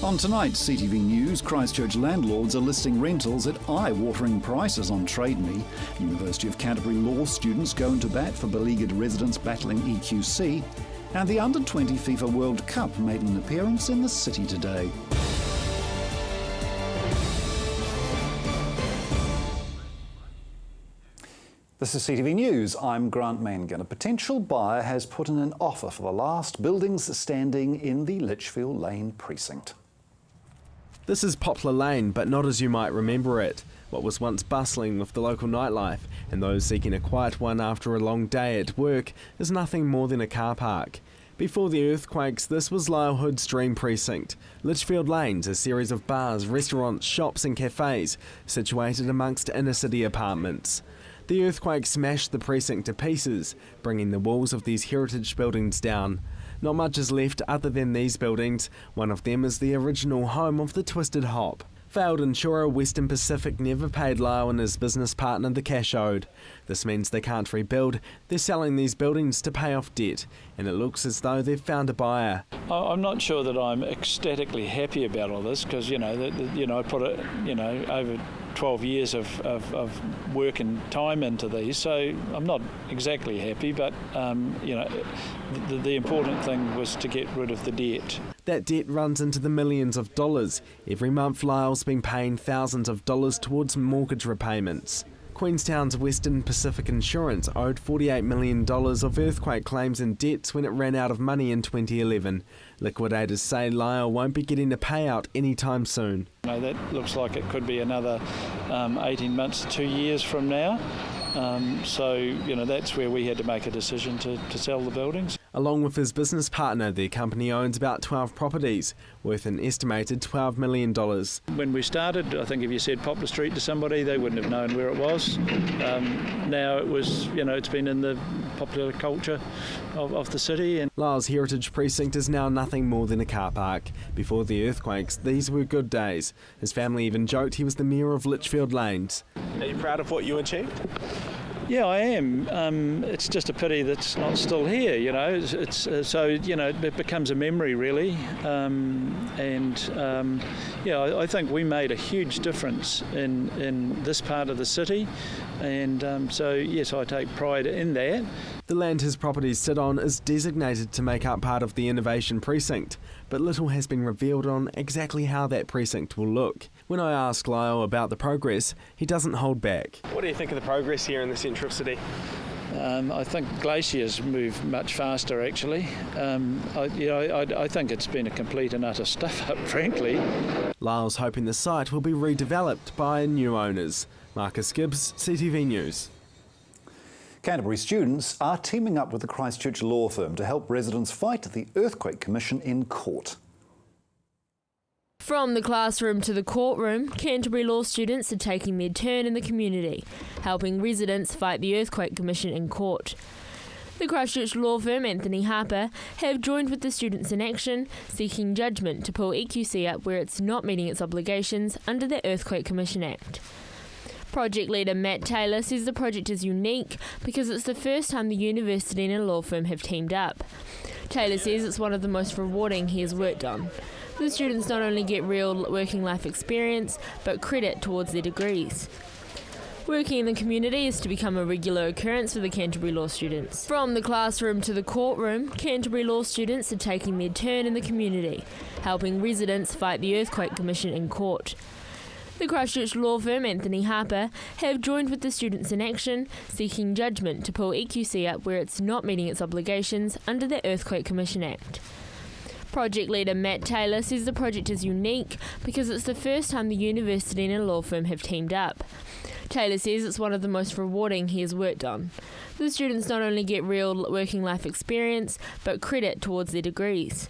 On tonight's CTV News, Christchurch landlords are listing rentals at eye-watering prices on Trade Me. University of Canterbury Law Students go into bat for beleaguered residents battling EQC. And the Under-20 FIFA World Cup made an appearance in the city today. This is CTV News. I'm Grant Mangan. A potential buyer has put in an offer for the last buildings standing in the Litchfield Lane precinct. This is Poplar Lane, but not as you might remember it. What was once bustling with the local nightlife and those seeking a quiet one after a long day at work is nothing more than a car park. Before the earthquakes, this was Lyle Hood's dream precinct. Litchfield Lane's a series of bars, restaurants, shops and cafes situated amongst inner-city apartments. The earthquake smashed the precinct to pieces, bringing the walls of these heritage buildings down. Not much is left other than these buildings. One of them is the original home of the Twisted Hop. Failed insurer Western Pacific never paid Lyle and his business partner the cash owed. This means they can't rebuild. They're selling these buildings to pay off debt, and it looks as though they've found a buyer. I'm not sure that I'm ecstatically happy about all this because I put over 12 years of work and time into these, so I'm not exactly happy. But the important thing was to get rid of the debt. That debt runs into the millions of dollars. Every month, Lyle's been paying thousands of dollars towards mortgage repayments. Queenstown's Western Pacific Insurance owed $48 million of earthquake claims and debts when it ran out of money in 2011. Liquidators say Lyle won't be getting a payout anytime soon. That looks like it could be another 18 months to 2 years from now. That's where we had to make a decision to sell the buildings. Along with his business partner, their company owns about 12 properties, worth an estimated $12 million. When we started, I think if you said Poplar Street to somebody, they wouldn't have known where it was. Now it was, it's been in the popular culture of the city. And Lyle's heritage precinct is now nothing more than a car park. Before the earthquakes, these were good days. His family even joked he was the mayor of Litchfield Lanes. Are you proud of what you achieved? Yeah, I am. It's just a pity that's not still here, it becomes a memory really. I think we made a huge difference in this part of the city, and yes, I take pride in that. The land his properties sit on is designated to make up part of the Innovation Precinct, but little has been revealed on exactly how that precinct will look. When I ask Lyle about the progress, he doesn't hold back. What do you think of the progress here in the centre of city? I think glaciers move much faster, actually. I think it's been a complete and utter stuff-up, frankly. Lyle's hoping the site will be redeveloped by new owners. Marcus Gibbs, CTV News. Canterbury students are teaming up with the Christchurch law firm to help residents fight the Earthquake Commission in court. From the classroom to the courtroom, Canterbury Law Students are taking their turn in the community, helping residents fight the Earthquake Commission in court. The Christchurch law firm Anthony Harper have joined with the students in action, seeking judgment to pull EQC up where it's not meeting its obligations under the Earthquake Commission Act. Project leader Matt Taylor says the project is unique because it's the first time the university and a law firm have teamed up. Taylor says it's one of the most rewarding he has worked on. The students not only get real working life experience, but credit towards their degrees. Working in the community is to become a regular occurrence for the Canterbury Law Students. From the classroom to the courtroom, Canterbury Law Students are taking their turn in the community, helping residents fight the Earthquake Commission in court. The Christchurch law firm Anthony Harper have joined with the students in action, seeking judgment to pull EQC up where it's not meeting its obligations under the Earthquake Commission Act. Project leader Matt Taylor says the project is unique because it's the first time the university and a law firm have teamed up. Taylor says it's one of the most rewarding he has worked on. The students not only get real working life experience, but credit towards their degrees.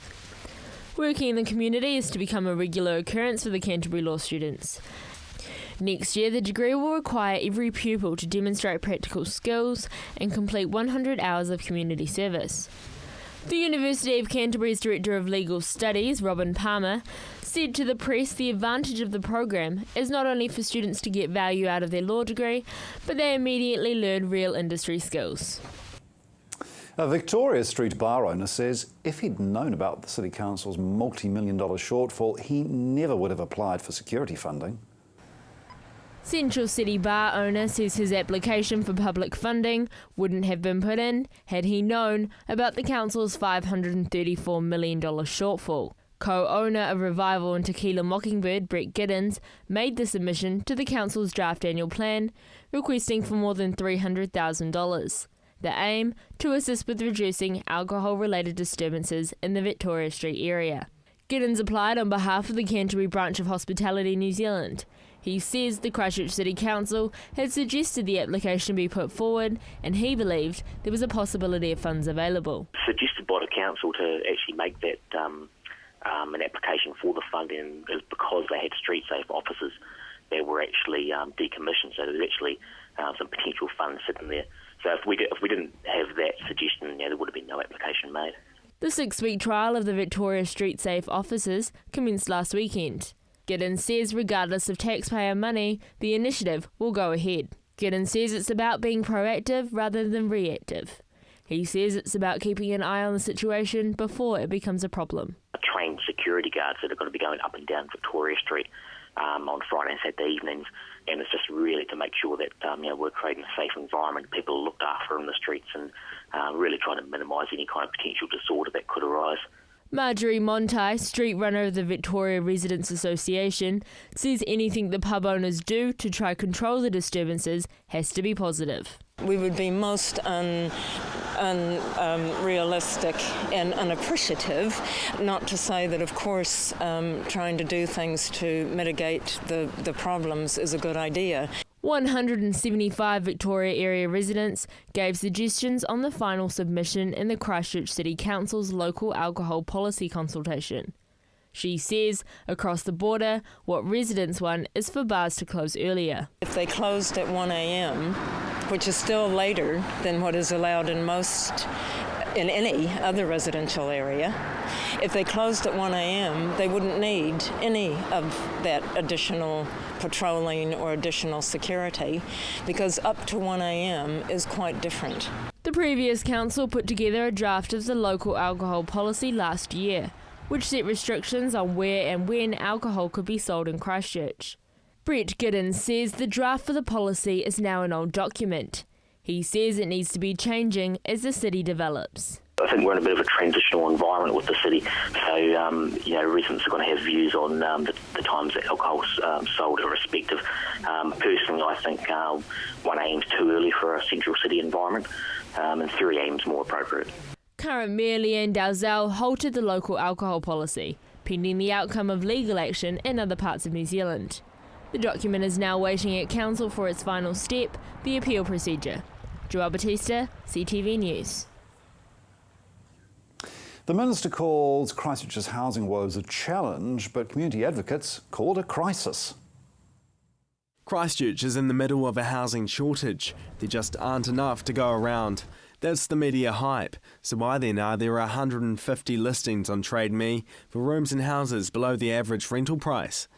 Working in the community is to become a regular occurrence for the Canterbury Law Students. Next year, the degree will require every pupil to demonstrate practical skills and complete 100 hours of community service. The University of Canterbury's Director of Legal Studies, Robin Palmer, said to the press the advantage of the program is not only for students to get value out of their law degree, but they immediately learn real industry skills. A Victoria Street bar owner says if he'd known about the City Council's multi-million-dollar shortfall, he never would have applied for security funding. Central City bar owner says his application for public funding wouldn't have been put in had he known about the council's $534 million shortfall. Co-owner of Revival and Tequila Mockingbird, Brett Giddens, made the submission to the council's draft annual plan, requesting for more than $300,000. The aim, to assist with reducing alcohol-related disturbances in the Victoria Street area. Giddens applied on behalf of the Canterbury branch of Hospitality New Zealand. He says the Christchurch City Council had suggested the application be put forward, and he believed there was a possibility of funds available. Suggested by the council to actually make that an application for the funding is because they had street safe officers that were actually decommissioned, so there's actually some potential funds sitting there. So if we didn't have that suggestion, there would have been no application made. The 6-week trial of the Victoria Street Safe officers commenced last weekend. Giddens says regardless of taxpayer money, the initiative will go ahead. Giddens says it's about being proactive rather than reactive. He says it's about keeping an eye on the situation before it becomes a problem. Trained security guards that are going to be going up and down Victoria Street on Friday and Saturday evenings, and it's just really to make sure that we're creating a safe environment, people are looked after in the streets, and really trying to minimise any kind of potential disorder that could arise. Marjorie Montai, street runner of the Victoria Residents Association, says anything the pub owners do to try control the disturbances has to be positive. We would be most unrealistic and unappreciative, not to say that, of course, trying to do things to mitigate the problems is a good idea. 175 Victoria area residents gave suggestions on the final submission in the Christchurch City Council's local alcohol policy consultation. She says, across the border, what residents want is for bars to close earlier. If they closed at 1 a.m., which is still later than what is allowed in any other residential area, if they closed at 1 a.m., they wouldn't need any of that additional patrolling or additional security, because up to 1 a.m. is quite different. The previous council put together a draft of the local alcohol policy last year, which set restrictions on where and when alcohol could be sold in Christchurch. Brett Giddens says the draft for the policy is now an old document. He says it needs to be changing as the city develops. I think we're in a bit of a transitional environment with the city, so residents are going to have views on the times that alcohol's sold irrespective. Personally, I think 1 a.m. is too early for a central city environment, and 3 a.m. is more appropriate. Current Mayor Leanne Dalzell halted the local alcohol policy, pending the outcome of legal action in other parts of New Zealand. The document is now waiting at Council for its final step, the appeal procedure. Joelle Batista, CTV News. The Minister calls Christchurch's housing woes a challenge, but community advocates call it a crisis. Christchurch is in the middle of a housing shortage. There just aren't enough to go around. That's the media hype. So why then are there 150 listings on Trade Me for rooms and houses below the average rental price?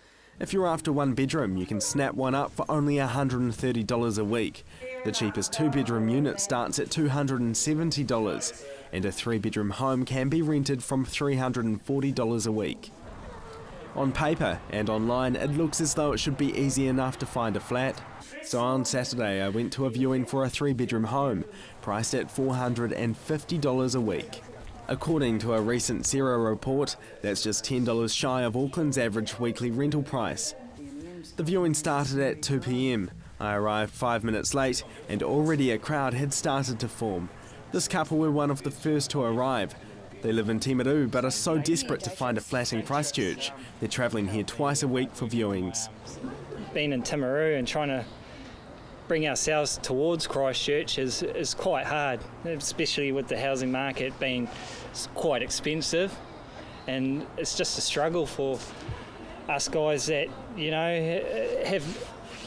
If you're after one bedroom, you can snap one up for only $130 a week. The cheapest 2-bedroom unit starts at $270, and a 3-bedroom home can be rented from $340 a week. On paper and online, it looks as though it should be easy enough to find a flat. So on Saturday, I went to a viewing for a 3-bedroom home, priced at $450 a week. According to a recent Xero report, that's just $10 shy of Auckland's average weekly rental price. The viewing started at 2 p.m. I arrived 5 minutes late, and already a crowd had started to form. This couple were one of the first to arrive. They live in Timaru but are so desperate to find a flat in Christchurch, they're travelling here twice a week for viewings. Being in Timaru and trying to bring ourselves towards Christchurch is quite hard, especially with the housing market being quite expensive, and it's just a struggle for us guys that have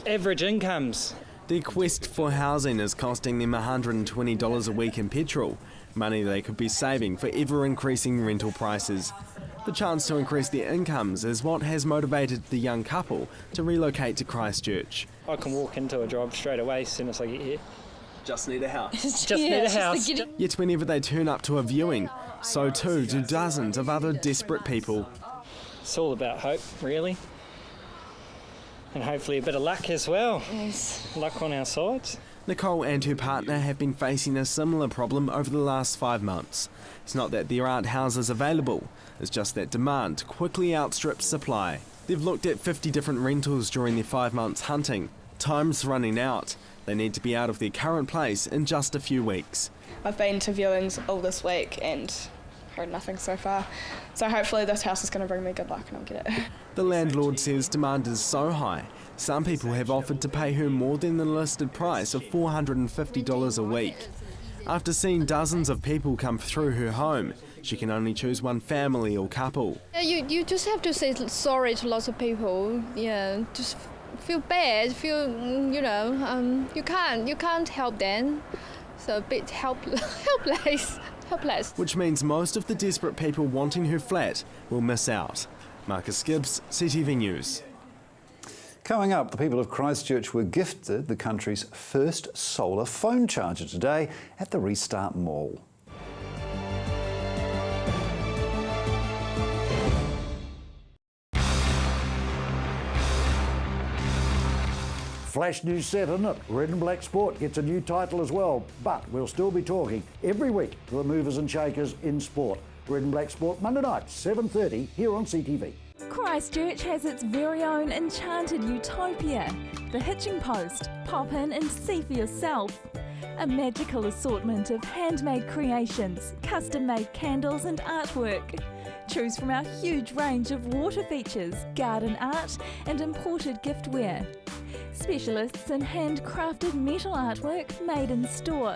average incomes. Their quest for housing is costing them $120 a week in petrol, money they could be saving for ever-increasing rental prices. The chance to increase their incomes is what has motivated the young couple to relocate to Christchurch. I can walk into a job straight away as soon as I get here. Just need a house. Just need a house. Yet whenever they turn up to a viewing, so too do dozens of other desperate people. It's all about hope, really. And hopefully a bit of luck as well. Yes. Luck on our sides. Nicole and her partner have been facing a similar problem over the last 5 months. It's not that there aren't houses available, it's just that demand quickly outstrips supply. They've looked at 50 different rentals during their 5 months hunting. Time's running out. They need to be out of their current place in just a few weeks. I've been to viewings all this week and heard nothing so far. So hopefully this house is going to bring me good luck and I'll get it. The landlord says demand is so high, some people have offered to pay her more than the listed price of $450 a week. After seeing dozens of people come through her home, she can only choose one family or couple. You just have to say sorry to lots of people. Yeah, just feel bad. Feel you can't help them. So a bit helpless. Which means most of the desperate people wanting her flat will miss out. Marcus Gibbs, CTV News. Coming up, the people of Christchurch were gifted the country's first solar phone charger today at the Restart Mall. Flash news set, isn't it? Red and Black Sport gets a new title as well, but we'll still be talking every week to the movers and shakers in sport. Red and Black Sport, Monday night, 7:30, here on CTV. Christchurch has its very own enchanted utopia, the Hitching Post. Pop in and see for yourself. A magical assortment of handmade creations, custom-made candles and artwork. Choose from our huge range of water features, garden art and imported giftware. Specialists in handcrafted metal artwork made in store.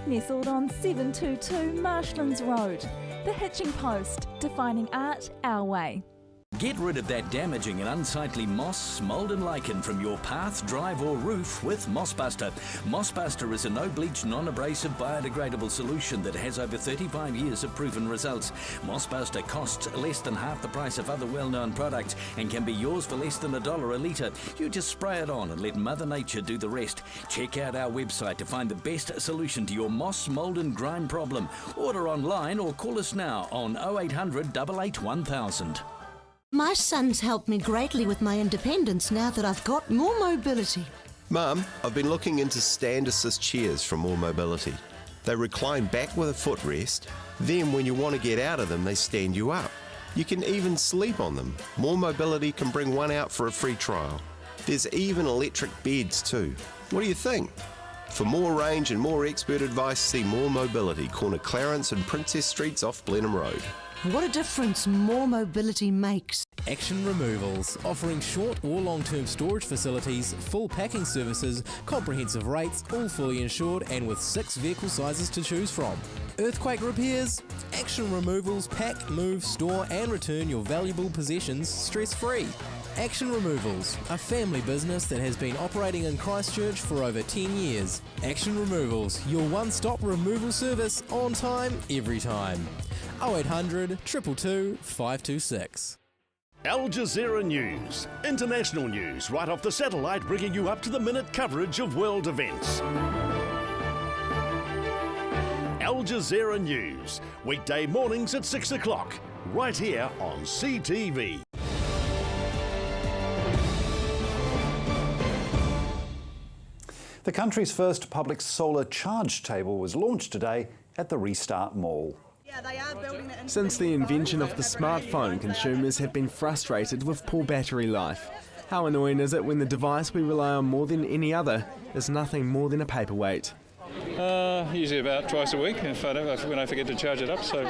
Nestled on 722 Marshlands Road. The Hitching Post, defining art our way. Get rid of that damaging and unsightly moss, mould and lichen from your path, drive or roof with Mossbuster. Mossbuster is a no-bleach, non-abrasive, biodegradable solution that has over 35 years of proven results. Mossbuster costs less than half the price of other well-known products and can be yours for less than $1 a litre. You just spray it on and let Mother Nature do the rest. Check out our website to find the best solution to your moss, mould and grime problem. Order online or call us now on 0800 88 1000. My son's helped me greatly with my independence now that I've got more mobility. Mum, I've been looking into stand assist chairs from More Mobility. They recline back with a footrest, then when you want to get out of them, they stand you up. You can even sleep on them. More Mobility can bring one out for a free trial. There's even electric beds too. What do you think? For more range and more expert advice, see More Mobility, corner Clarence and Princess Streets off Blenheim Road. What a difference More Mobility makes. Action Removals, offering short or long-term storage facilities, full packing services, comprehensive rates, all fully insured and with 6 vehicle sizes to choose from. Earthquake repairs? Action Removals pack, move, store and return your valuable possessions stress-free. Action Removals, a family business that has been operating in Christchurch for over 10 years. Action Removals, your one-stop removal service on time, every time. 0800 222 526. Al Jazeera News, international news right off the satellite, bringing you up-to-the-minute coverage of world events. Al Jazeera News, weekday mornings at 6 o'clock, right here on CTV. The country's first public solar charge table was launched today at the Restart Mall. Since the invention of the smartphone, consumers have been frustrated with poor battery life. How annoying is it when the device we rely on more than any other is nothing more than a paperweight? Usually about twice a week when I forget to charge it up, so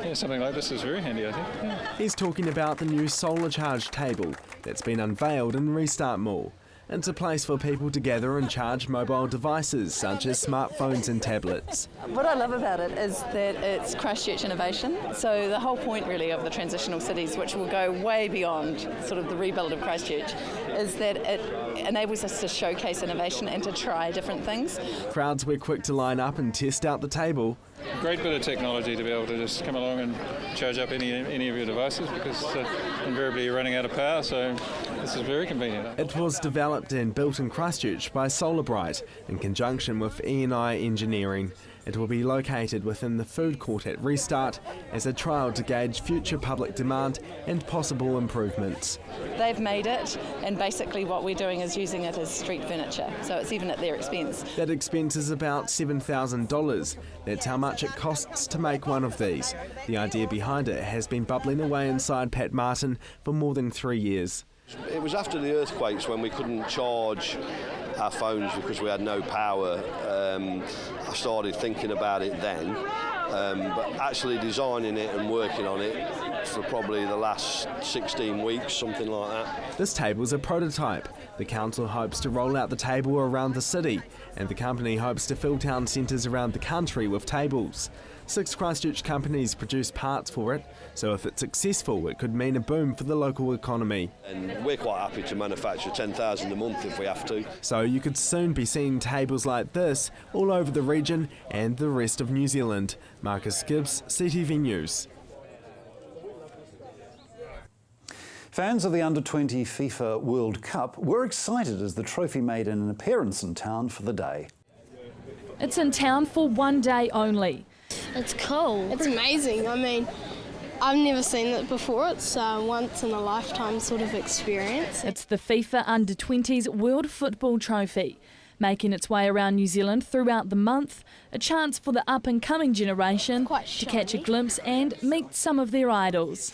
yeah, something like this is very handy, I think. Yeah. He's talking about the new solar charge table that's been unveiled in Restart Mall. It's a place for people to gather and charge mobile devices such as smartphones and tablets. What I love about it is that it's Christchurch innovation. So the whole point really of the transitional cities, which will go way beyond sort of the rebuild of Christchurch, is that it enables us to showcase innovation and to try different things. Crowds were quick to line up and test out the table. Great bit of technology to be able to just come along and charge up any of your devices, because invariably you're running out of power, so this is very convenient. It was developed and built in Christchurch by SolarBright in conjunction with E&I Engineering. It will be located within the food court at Restart as a trial to gauge future public demand and possible improvements. They've made it, and basically what we're doing is using it as street furniture, so it's even at their expense. That expense is about $7,000. That's how much it costs to make one of these. The idea behind it has been bubbling away inside Pat Martin for more than 3 years. It was after the earthquakes when we couldn't charge our phones because we had no power. I started thinking about it then, but actually designing it and working on it for probably the last 16 weeks, something like that. This table's a prototype. The council hopes to roll out the table around the city, and the company hopes to fill town centres around the country with tables. 6 Christchurch companies produce parts for it, so if it's successful, it could mean a boom for the local economy. And we're quite happy to manufacture 10,000 a month if we have to. So you could soon be seeing tables like this all over the region and the rest of New Zealand. Marcus Gibbs, CTV News. Fans of the Under-20 FIFA World Cup were excited as the trophy made an appearance in town for the day. It's in town for one day only. It's cool. It's amazing. I mean, I've never seen it before. It's a once-in-a-lifetime sort of experience. It's the FIFA Under-20s World Football Trophy, making its way around New Zealand throughout the month, a chance for the up-and-coming generation to catch a glimpse and meet some of their idols.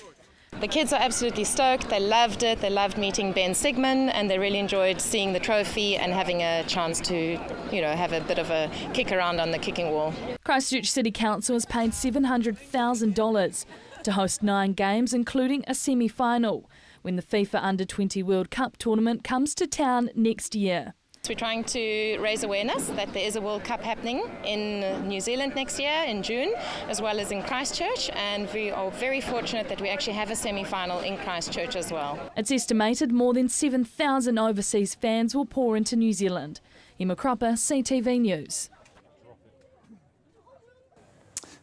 The kids are absolutely stoked. They loved it. They loved meeting Ben Sigmund, and they really enjoyed seeing the trophy and having a chance to, have a bit of a kick around on the kicking wall. Christchurch City Council has paid $700,000 to host 9 games, including a semi-final, when the FIFA Under-20 World Cup tournament comes to town next year. We're trying to raise awareness that there is a World Cup happening in New Zealand next year in June, as well as in Christchurch, and we are very fortunate that we actually have a semi-final in Christchurch as well. It's estimated more than 7,000 overseas fans will pour into New Zealand. Emma Cropper, CTV News.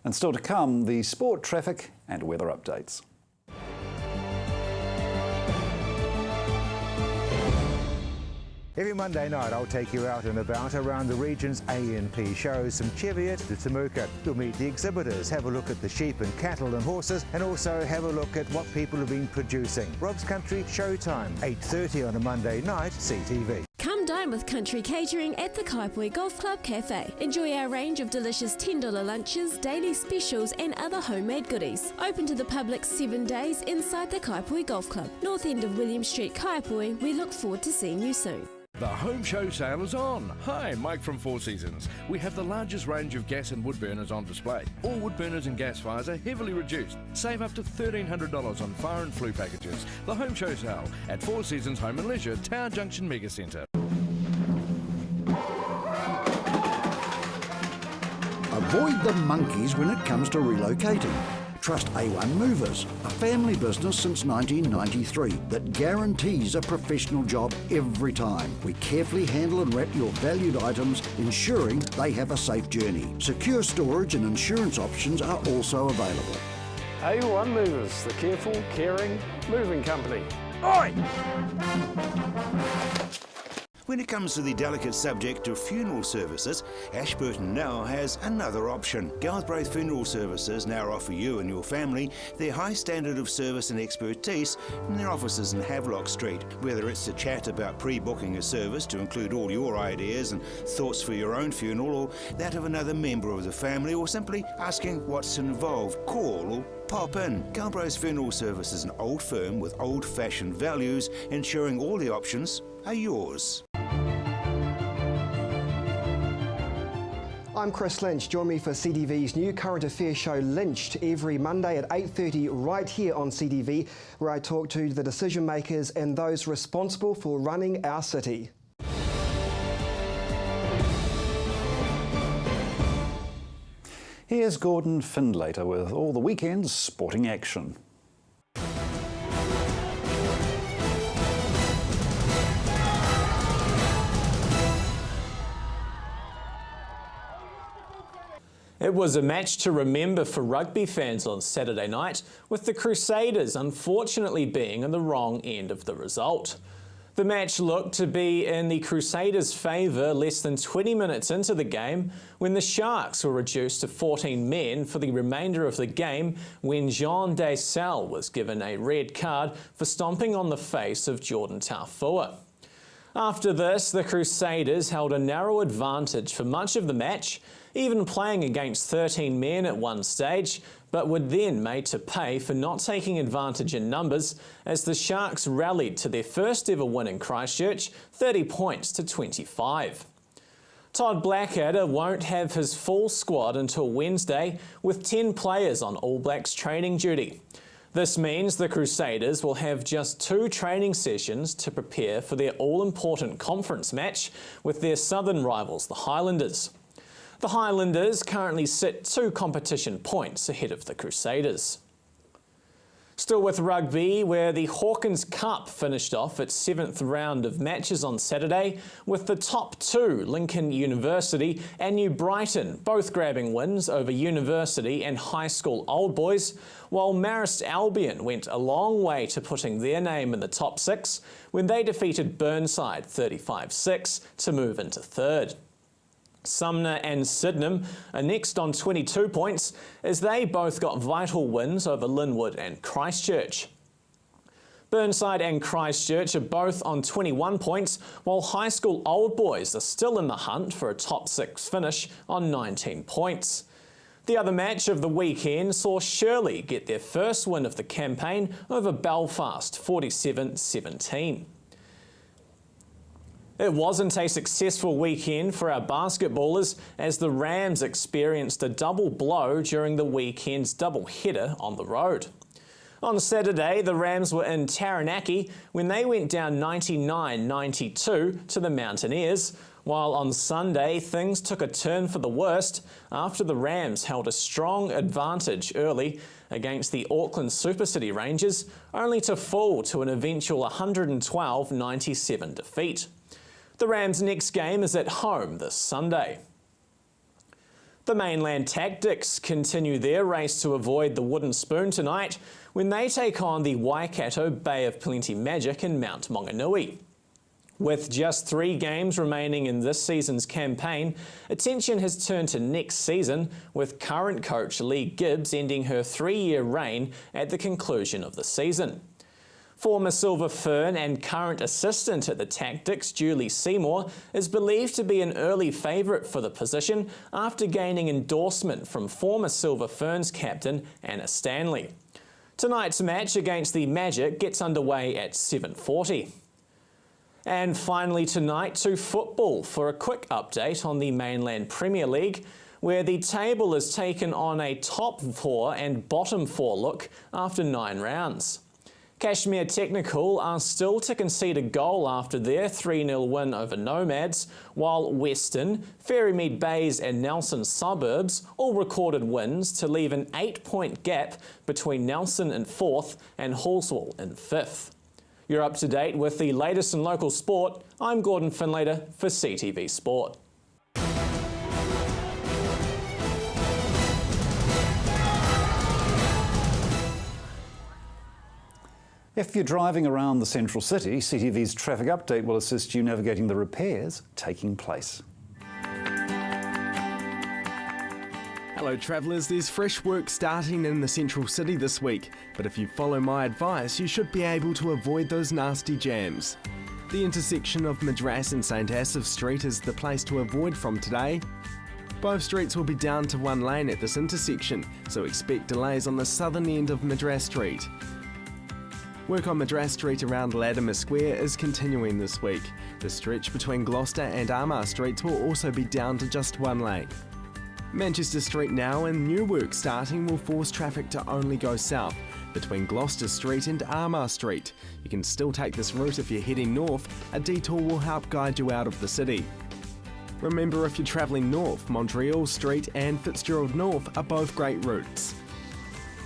And still to come, the sport, traffic and weather updates. Every Monday night I'll take you out and about around the region's A&P shows from Cheviot to Temuka. You'll meet the exhibitors, have a look at the sheep and cattle and horses, and also have a look at what people have been producing. Rob's Country Showtime, 8:30 on a Monday night, CTV. Come dine with Country Catering at the Kaipoi Golf Club Cafe. Enjoy our range of delicious $10 lunches, daily specials and other homemade goodies. Open to the public 7 days inside the Kaipoi Golf Club, north end of William Street, Kaipoi. We look forward to seeing you soon. The home show sale is on. Hi, Mike from Four Seasons. We have the largest range of gas and wood burners on display. All wood burners and gas fires are heavily reduced. Save up to $1,300 on fire and flue packages. The home show sale at Four Seasons Home and Leisure, Tower Junction Mega Centre. Avoid the monkeys when it comes to relocating. Trust A1 Movers, a family business since 1993 that guarantees a professional job every time. We carefully handle and wrap your valued items, ensuring they have a safe journey. Secure storage and insurance options are also available. A1 Movers, the careful, caring moving company. Oi! When it comes to the delicate subject of funeral services, Ashburton now has another option. Galbraith Funeral Services now offer you and your family their high standard of service and expertise in their offices in Havelock Street. Whether it's to chat about pre-booking a service to include all your ideas and thoughts for your own funeral, or that of another member of the family, or simply asking what's involved, call or pop in. Galbraith Funeral Service is an old firm with old-fashioned values, ensuring all the options are yours. I'm Chris Lynch. Join me for CTV's new current affairs show Lynched every Monday at 8:30 right here on CTV, where I talk to the decision makers and those responsible for running our city. Here's Gordon Findlater with all the weekend's sporting action. It was a match to remember for rugby fans on Saturday night, with the Crusaders unfortunately being on the wrong end of the result. The match looked to be in the Crusaders' favour less than 20 minutes into the game, when the Sharks were reduced to 14 men for the remainder of the game, when Jean Desal was given a red card for stomping on the face of Jordan Taufua. After this, the Crusaders held a narrow advantage for much of the match, even playing against 13 men at one stage, but were then made to pay for not taking advantage in numbers as the Sharks rallied to their first ever win in Christchurch, 30 points to 25. Todd Blackadder won't have his full squad until Wednesday, with 10 players on All Blacks training duty. This means the Crusaders will have just 2 training sessions to prepare for their all-important conference match with their southern rivals, the Highlanders. The Highlanders currently sit 2 competition points ahead of the Crusaders. Still with rugby, where the Hawkins Cup finished off its 7th round of matches on Saturday, with the top 2, Lincoln University and New Brighton, both grabbing wins over University and High School Old Boys, while Marist Albion went a long way to putting their name in the top 6 when they defeated Burnside 35-6 to move into 3rd. Sumner and Sydenham are next on 22 points as they both got vital wins over Linwood and Christchurch. Burnside and Christchurch are both on 21 points, while High School Old Boys are still in the hunt for a top 6 finish on 19 points. The other match of the weekend saw Shirley get their first win of the campaign over Belfast 47-17. It wasn't a successful weekend for our basketballers as the Rams experienced a double blow during the weekend's double-header on the road. On Saturday, the Rams were in Taranaki when they went down 99-92 to the Mountaineers, while on Sunday things took a turn for the worst after the Rams held a strong advantage early against the Auckland Super City Rangers, only to fall to an eventual 112-97 defeat. The Rams' next game is at home this Sunday. The Mainland Tactics continue their race to avoid the wooden spoon tonight when they take on the Waikato Bay of Plenty Magic in Mount Maunganui. With just 3 games remaining in this season's campaign, attention has turned to next season, with current coach Lee Gibbs ending her 3-year reign at the conclusion of the season. Former Silver Fern and current assistant at the Tactics, Julie Seymour, is believed to be an early favourite for the position after gaining endorsement from former Silver Ferns captain Anna Stanley. Tonight's match against the Magic gets underway at 7:40. And finally tonight to football for a quick update on the Mainland Premier League, where the table is taken on a top 4 and bottom 4 look after 9 rounds. Cashmere Technical are still to concede a goal after their 3-0 win over Nomads, while Western, Ferrymead Bays and Nelson Suburbs all recorded wins to leave an 8-point gap between Nelson in 4th and Hallswell in 5th. You're up to date with the latest in local sport. I'm Gordon Finlater for CTV Sport. If you're driving around the central city, CTV's traffic update will assist you navigating the repairs taking place. Hello travellers, there's fresh work starting in the central city this week, but if you follow my advice you should be able to avoid those nasty jams. The intersection of Madras and St Asaph Street is the place to avoid from today. Both streets will be down to 1 lane at this intersection, so expect delays on the southern end of Madras Street. Work on Madras Street around Latimer Square is continuing this week. The stretch between Gloucester and Armagh Streets will also be down to just 1 lane. Manchester Street now and new work starting will force traffic to only go south between Gloucester Street and Armagh Street. You can still take this route if you're heading north. A detour will help guide you out of the city. Remember, if you're travelling north, Montreal Street and Fitzgerald North are both great routes.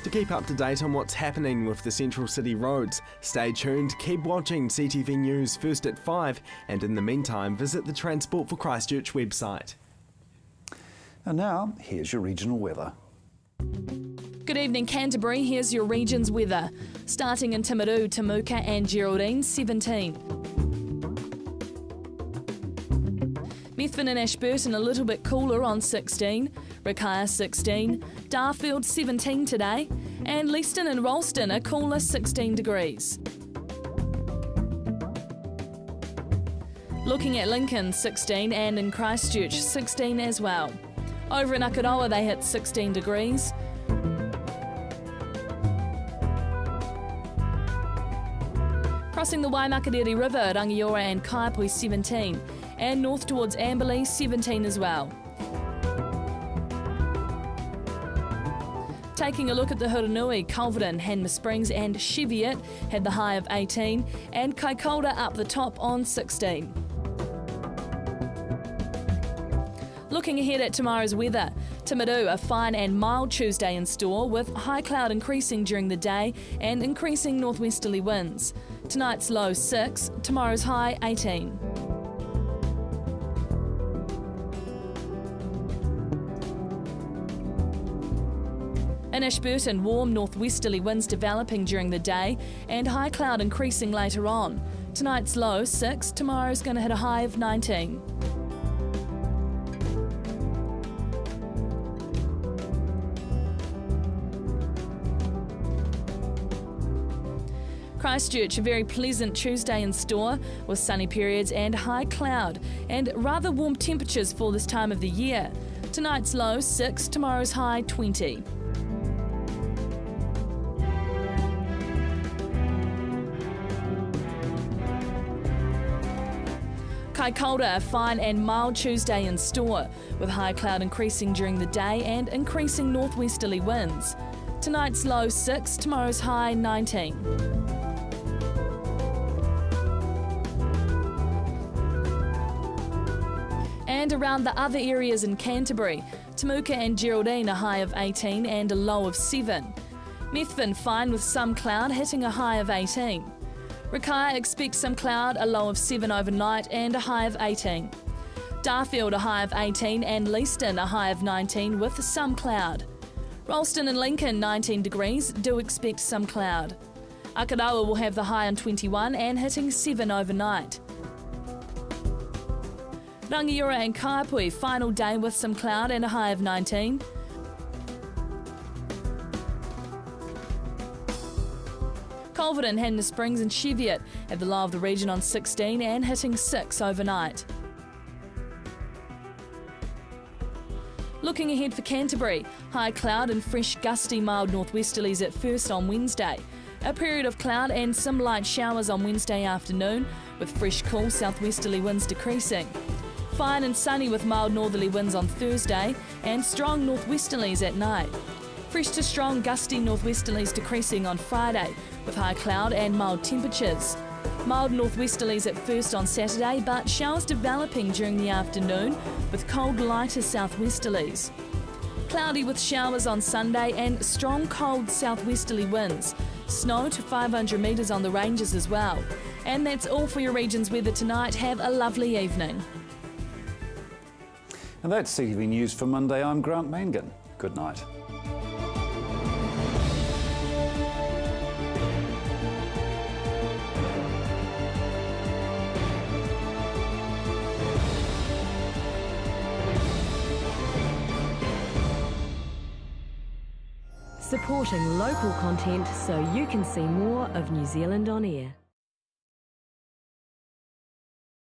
To keep up to date on what's happening with the Central City roads, stay tuned, keep watching CTV News first at 5, and in the meantime visit the Transport for Christchurch website. And now, here's your regional weather. Good evening, Canterbury. Here's your region's weather. Starting in Timaru, Temuka and Geraldine, 17. Methven and Ashburton a little bit cooler on 16. Rakaia 16. Darfield 17 today. And Leeston and Ralston a cooler 16 degrees. Looking at Lincoln 16 and in Christchurch 16 as well. Over in Akaroa they hit 16 degrees. Crossing the Waimakariri River at Rangiora and Kaipui 17, and north towards Amberley 17 as well. Taking a look at the Hurunui, Culverton, Hanma Springs and Cheviot had the high of 18, and Kaikoura up the top on 16. Looking ahead at tomorrow's weather, Timaru a fine and mild Tuesday in store with high cloud increasing during the day and increasing northwesterly winds. Tonight's low 6, tomorrow's high 18. In Ashburton, warm northwesterly winds developing during the day and high cloud increasing later on. Tonight's low 6, tomorrow's going to hit a high of 19. Christchurch, a very pleasant Tuesday in store with sunny periods and high cloud and rather warm temperatures for this time of the year. Tonight's low 6, tomorrow's high 20. Kaikoura, a fine and mild Tuesday in store with high cloud increasing during the day and increasing northwesterly winds. Tonight's low 6, tomorrow's high 19. And around the other areas in Canterbury, Temuka and Geraldine a high of 18 and a low of 7. Methven fine with some cloud hitting a high of 18. Rakaia expects some cloud, a low of 7 overnight and a high of 18. Darfield a high of 18 and Leeston a high of 19 with some cloud. Ralston and Lincoln 19 degrees, do expect some cloud. Akaroa will have the high on 21 and hitting 7 overnight. Rangiora and Kaipui, final day with some cloud and a high of 19. Culverton, Hanma Springs and Cheviot at the low of the region on 16 and hitting 6 overnight. Looking ahead for Canterbury, high cloud and fresh gusty mild northwesterlies at first on Wednesday. A period of cloud and some light showers on Wednesday afternoon with fresh cool southwesterly winds decreasing. Fine and sunny with mild northerly winds on Thursday and strong northwesterlies at night. Fresh to strong gusty northwesterlies decreasing on Friday with high cloud and mild temperatures. Mild northwesterlies at first on Saturday, but showers developing during the afternoon with cold lighter southwesterlies. Cloudy with showers on Sunday and strong cold southwesterly winds. Snow to 500 metres on the ranges as well. And that's all for your region's weather tonight. Have a lovely evening. And that's CTV News for Monday. I'm Grant Mangan. Good night. Supporting local content so you can see more of New Zealand on air.